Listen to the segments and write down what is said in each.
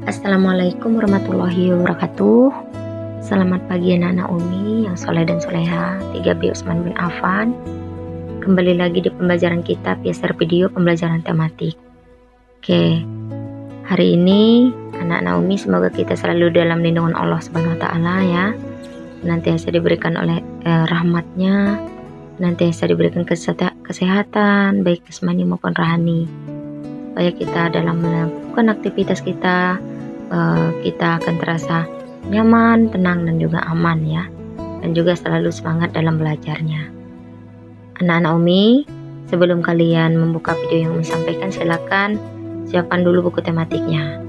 Assalamualaikum warahmatullahi wabarakatuh. Selamat pagi anak-anak Umi yang soleh dan soleha 3B Utsman bin Affan. Kembali lagi di pembelajaran kita PSR video pembelajaran tematik. Oke, hari ini anak-anak Umi semoga kita selalu dalam lindungan Allah Subhanahu Wa Taala ya. Nantiasa diberikan oleh rahmatnya, nantiasa diberikan kesehatan baik jasmani maupun rohani. Supaya kita dalam melakukan aktivitas kita akan terasa nyaman, tenang, dan juga aman ya. Dan juga selalu semangat dalam belajarnya. Anak-anak Umi, sebelum kalian membuka video yang Umi sampaikan, silakan siapkan dulu buku tematiknya.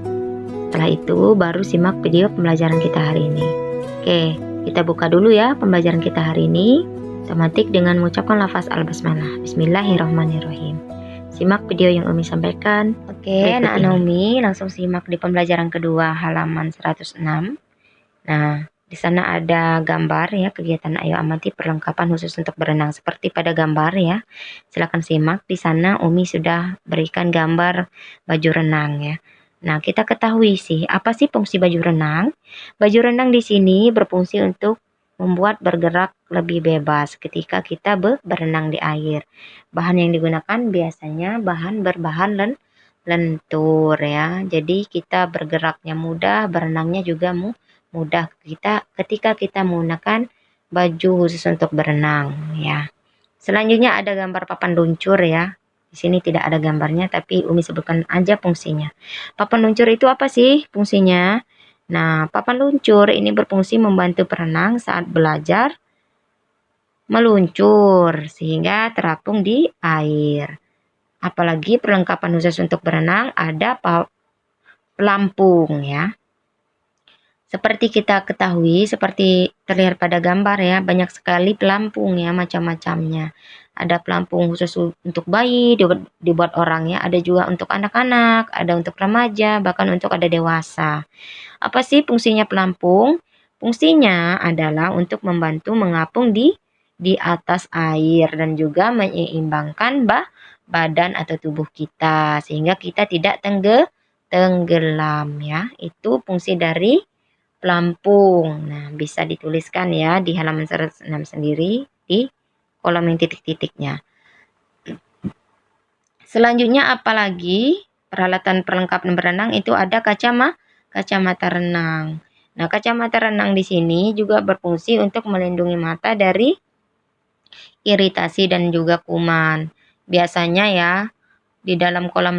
Setelah itu baru simak video pembelajaran kita hari ini. Oke, kita buka dulu ya pembelajaran kita hari ini. Tematik dengan mengucapkan lafaz al-basmalah. Bismillahirrahmanirrahim. Simak video yang Umi sampaikan. Oke, anak-anak Umi langsung simak di pembelajaran kedua halaman 106. Nah, di sana ada gambar ya, kegiatan ayo amati perlengkapan khusus untuk berenang seperti pada gambar ya. Silakan simak. Di sana Umi sudah berikan gambar baju renang ya. Nah, kita ketahui sih, apa sih fungsi baju renang? Baju renang di sini berfungsi untuk membuat bergerak lebih bebas ketika kita berenang di air. Bahan yang digunakan biasanya bahan berbahan lentur ya. Jadi kita bergeraknya mudah, berenangnya juga mudah ketika kita menggunakan baju khusus untuk berenang ya. Selanjutnya ada gambar papan luncur ya. Di sini tidak ada gambarnya tapi Umi sebutkan aja fungsinya. Papan luncur itu apa sih fungsinya? Nah, papan luncur ini berfungsi membantu perenang saat belajar meluncur sehingga terapung di air. Apalagi perlengkapan khusus untuk berenang ada pelampung ya. Seperti kita ketahui, seperti terlihat pada gambar ya, banyak sekali pelampung ya macam-macamnya. Ada pelampung khusus untuk bayi, dibuat orang ya, ada juga untuk anak-anak, ada untuk remaja, bahkan untuk ada dewasa. Apa sih fungsinya pelampung? Fungsinya adalah untuk membantu mengapung di atas air dan juga menyeimbangkan badan atau tubuh kita sehingga kita tidak tenggelam ya. Itu fungsi dari pelampung. Nah, bisa dituliskan ya di halaman 106 sendiri di kolom yang titik-titiknya. Selanjutnya apalagi peralatan perlengkapan berenang itu ada kacamata renang. Nah, kacamata renang di sini juga berfungsi untuk melindungi mata dari iritasi dan juga kuman. Biasanya ya di dalam kolam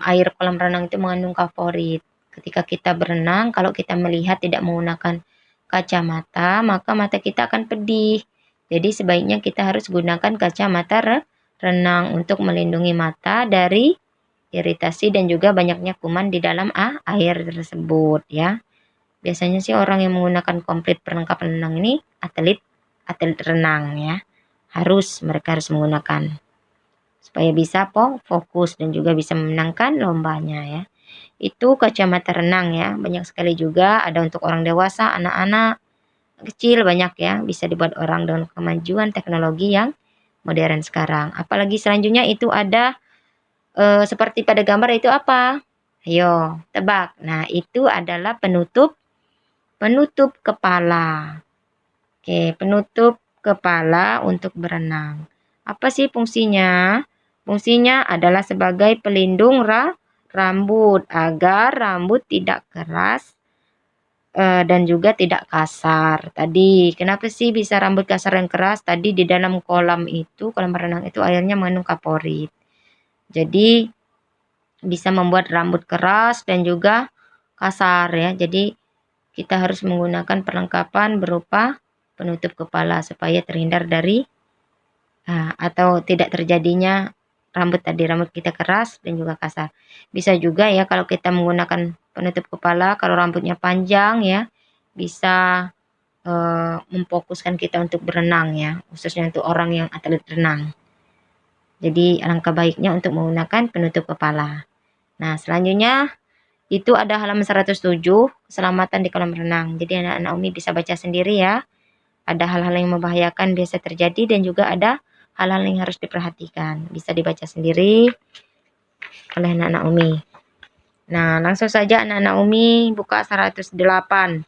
air kolam renang itu mengandung kafluorid. Ketika kita berenang, kalau kita melihat tidak menggunakan kacamata, maka mata kita akan pedih. Jadi sebaiknya kita harus gunakan kacamata renang untuk melindungi mata dari iritasi dan juga banyaknya kuman di dalam air tersebut ya. Biasanya sih orang yang menggunakan komplit perlengkapan renang ini atlet renang ya. Mereka harus menggunakan supaya bisa fokus dan juga bisa memenangkan lombanya ya. Itu kacamata renang ya, banyak sekali juga ada untuk orang dewasa, anak-anak kecil banyak ya, bisa dibuat orang dengan kemajuan teknologi yang modern sekarang. Apalagi selanjutnya itu ada seperti pada gambar itu apa? Ayo, tebak. Nah, itu adalah penutup kepala. Oke, penutup kepala untuk berenang. Apa sih fungsinya? Fungsinya adalah sebagai pelindung rambut agar rambut tidak keras dan juga tidak kasar. Tadi kenapa sih bisa rambut kasar dan keras? Tadi di dalam kolam renang itu airnya mengandung kafluorid. Jadi bisa membuat rambut keras dan juga kasar ya. Jadi kita harus menggunakan perlengkapan berupa penutup kepala supaya terhindar dari atau tidak terjadinya rambut kita keras dan juga kasar. Bisa juga ya kalau kita menggunakan penutup kepala, kalau rambutnya panjang ya, bisa memfokuskan kita untuk berenang ya, khususnya untuk orang yang atlet renang. Jadi alangkah baiknya untuk menggunakan penutup kepala. Nah, selanjutnya itu ada halaman 107, keselamatan di kolam renang. Jadi anak-anak Umi bisa baca sendiri ya. Ada hal-hal yang membahayakan biasa terjadi dan juga ada hal-hal yang harus diperhatikan. Bisa dibaca sendiri oleh anak-anak Umi. Nah, langsung saja anak-anak Umi buka 108.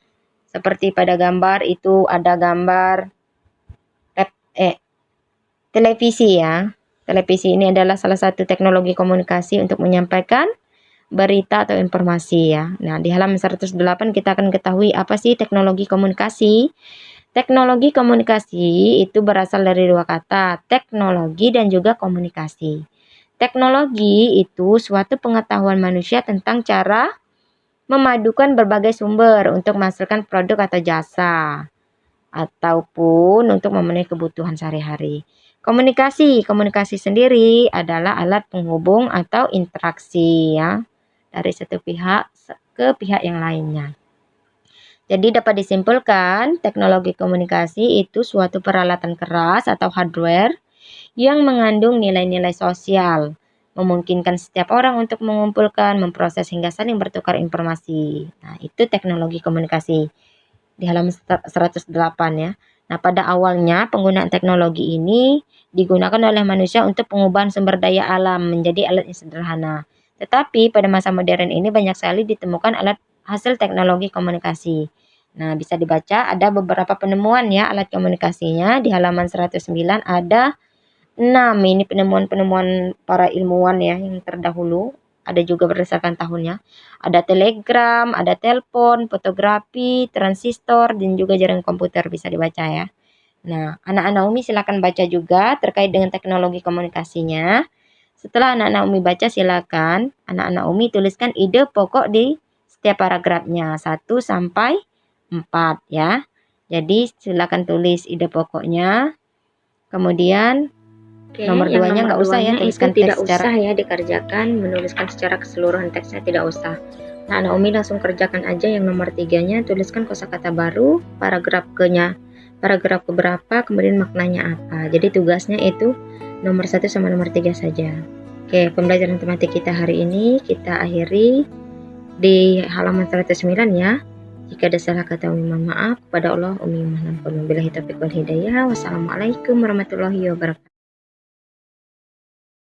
Seperti pada gambar itu ada gambar televisi ya. Televisi ini adalah salah satu teknologi komunikasi untuk menyampaikan berita atau informasi ya. Nah, di halaman 108 kita akan ketahui apa sih teknologi komunikasi. Teknologi komunikasi itu berasal dari dua kata, teknologi dan juga komunikasi. Teknologi itu suatu pengetahuan manusia tentang cara memadukan berbagai sumber untuk menghasilkan produk atau jasa, ataupun untuk memenuhi kebutuhan sehari-hari. Komunikasi sendiri adalah alat penghubung atau interaksi ya, dari satu pihak ke pihak yang lainnya. Jadi dapat disimpulkan, teknologi komunikasi itu suatu peralatan keras atau hardware yang mengandung nilai-nilai sosial, memungkinkan setiap orang untuk mengumpulkan, memproses hingga saling bertukar informasi. Nah, itu teknologi komunikasi di halaman 108 ya. Nah, pada awalnya penggunaan teknologi ini digunakan oleh manusia untuk pengubahan sumber daya alam menjadi alat yang sederhana. Tetapi pada masa modern ini banyak sekali ditemukan alat hasil teknologi komunikasi. Nah, bisa dibaca ada beberapa penemuan ya alat komunikasinya. Di halaman 109 ada 6. Ini penemuan-penemuan para ilmuwan ya yang terdahulu. Ada juga berdasarkan tahunnya. Ada telegram, ada telepon, fotografi, transistor, dan juga jaringan komputer bisa dibaca ya. Nah, anak-anak Umi silakan baca juga terkait dengan teknologi komunikasinya. Setelah anak-anak Umi baca silakan anak-anak Umi tuliskan ide pokok di setiap paragrafnya 1 sampai 4 ya. Jadi silakan tulis ide pokoknya. Kemudian nomor 2-nya nggak usah ya, tuliskan teks tidak usah ya dikerjakan, menuliskan secara keseluruhan teksnya tidak usah. Nah, Naomi langsung kerjakan aja yang nomor 3-nya, tuliskan kosakata baru, paragraf keberapa, kemudian maknanya apa. Jadi tugasnya itu nomor 1 sama nomor 3 saja. Oke, pembelajaran tematik kita hari ini kita akhiri di halaman 109 ya. Jika ada salah kata Umi mohon maaf, kepada Allah Umi mohon ampun. Wabillahi taufiq wal hidayah. Wassalamualaikum warahmatullahi wabarakatuh.